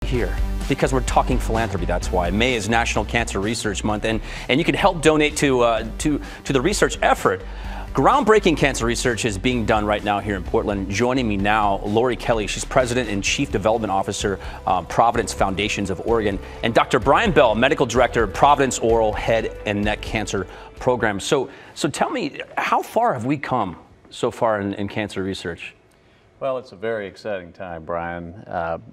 here because we're talking philanthropy. That's why May is National Cancer Research Month, and you can help donate to the research effort. Groundbreaking cancer research is being done right now here in Portland. Joining me now, Lori Kelly. She's President and Chief Development Officer, Providence Foundations of Oregon, and Dr. Brian Bell, Medical Director, Providence Oral Head and Neck Cancer Program. So tell me, how far have we come so far in cancer research? Well, it's a very exciting time, Brian.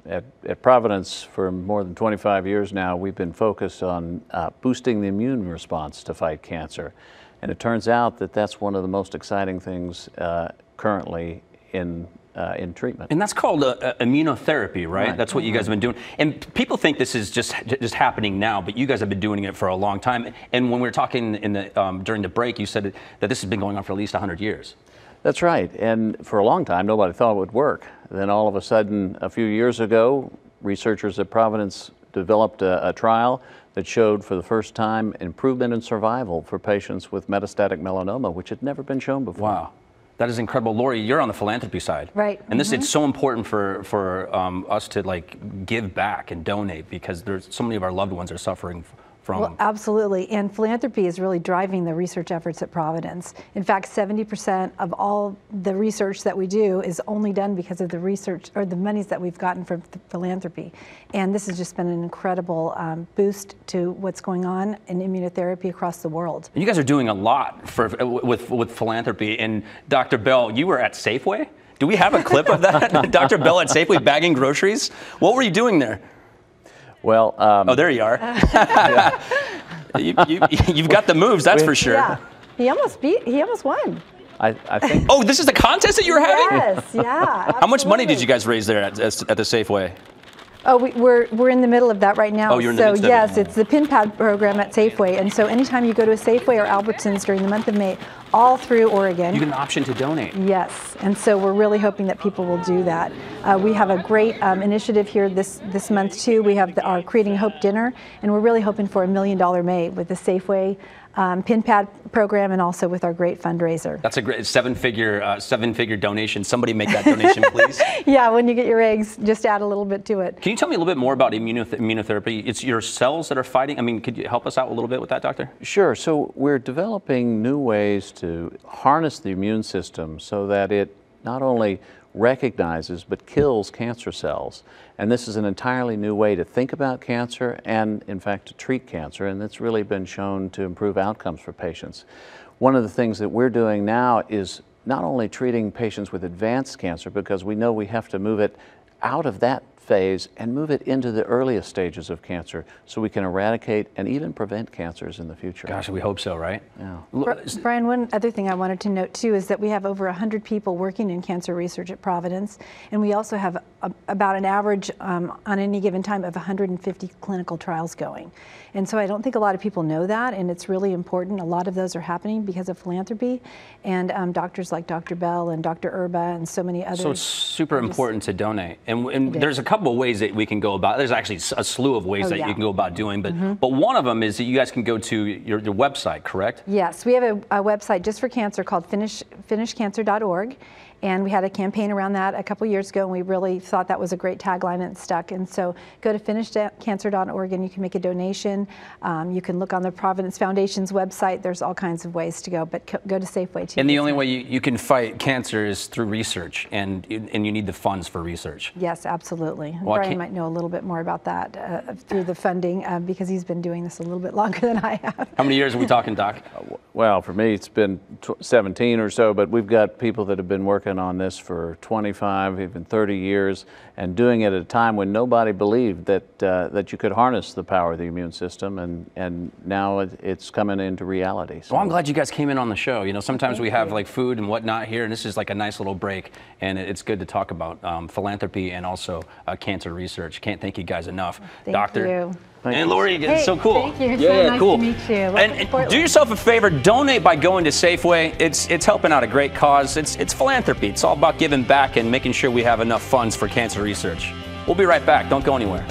At Providence, for more than 25 years now, we've been focused on boosting the immune response to fight cancer. And it turns out that that's one of the most exciting things currently in treatment. And that's called immunotherapy, right? That's what you guys have been doing. And people think this is just happening now, but you guys have been doing it for a long time. And when we were talking during the break, you said that this has been going on for at least 100 years. That's right. And for a long time, nobody thought it would work. Then all of a sudden, a few years ago, researchers at Providence developed a trial that showed for the first time improvement in survival for patients with metastatic melanoma, which had never been shown before. Wow. That is incredible. Lori, you're on the philanthropy side. Right. And it's so important for us to give back and donate, because there's so many of our loved ones are suffering from. Well, absolutely. And philanthropy is really driving the research efforts at Providence. In fact, 70% of all the research that we do is only done because of the research or the monies that we've gotten from philanthropy. And this has just been an incredible boost to what's going on in immunotherapy across the world. And you guys are doing a lot with philanthropy. And Dr. Bell, you were at Safeway? Do we have a clip of that? Dr. Bell at Safeway bagging groceries? What were you doing there? Well, oh, there you are. You've got the moves, that's for sure. Yeah, he almost won. I think. Oh, this is the contest that you were having? Yes, yeah. Absolutely. How much money did you guys raise there at the Safeway? Oh, we're in the middle of that right now. Oh, you're in the midst of it. Yes, it's the pin pad program at Safeway, and so anytime you go to a Safeway or Albertsons during the month of May, all through Oregon, you get an option to donate. Yes, and so we're really hoping that people will do that. We have a great initiative here this month too. We have our Creating Hope dinner, and we're really hoping for $1 million May with the Safeway pin pad program, and also with our great fundraiser. That's a great seven-figure donation. Somebody make that donation, please. Yeah, when you get your eggs, just add a little bit to it. Can you tell me a little bit more about immunotherapy? It's your cells that are fighting. I mean, could you help us out a little bit with that, Doctor? Sure. So we're developing new ways to harness the immune system so that it not only recognizes but kills cancer cells. And this is an entirely new way to think about cancer and, in fact, to treat cancer, and it's really been shown to improve outcomes for patients. One of the things that we're doing now is not only treating patients with advanced cancer, because we know we have to move it out of that phase and move it into the earliest stages of cancer so we can eradicate and even prevent cancers in the future. Gosh, we hope so, right? Yeah. Brian, one other thing I wanted to note too is that we have over 100 people working in cancer research at Providence, and we also have about an average on any given time of 150 clinical trials going. And so I don't think a lot of people know that, and it's really important. A lot of those are happening because of philanthropy, and doctors like Dr. Bell and Dr. Erba and so many others. So it's super important to donate. And there's a couple of ways that we can go about. There's actually a slew of ways that you can go about doing, but one of them is that you guys can go to your website, correct? Yes, we have a website just for cancer called finishcancer.org. And we had a campaign around that a couple years ago, and we really thought that was a great tagline, and it stuck. And so go to finishcancer.org and you can make a donation. You can look on the Providence Foundation's website. There's all kinds of ways to go, but go to Safeway too. And the only way you can fight cancer is through research, and you need the funds for research. Yes, absolutely. Well, Brian might know a little bit more about that through the funding, because he's been doing this a little bit longer than I have. How many years are we talking, Doc? Well, for me, it's been 17 or so, but we've got people that have been working on this for 25, even 30 years, and doing it at a time when nobody believed that you could harness the power of the immune system, and now it's coming into reality. So. Well, I'm glad you guys came in on the show. You know, sometimes we have like food and whatnot here, and this is like a nice little break, and it's good to talk about philanthropy and also cancer research. Can't thank you guys enough. Thank Doctor. you. And Lori, it's so cool. Thank you. It's so nice cool. to meet you. And do yourself a favor, donate by going to Safeway. It's helping out a great cause. It's philanthropy. It's all about giving back and making sure we have enough funds for cancer research. We'll be right back. Don't go anywhere.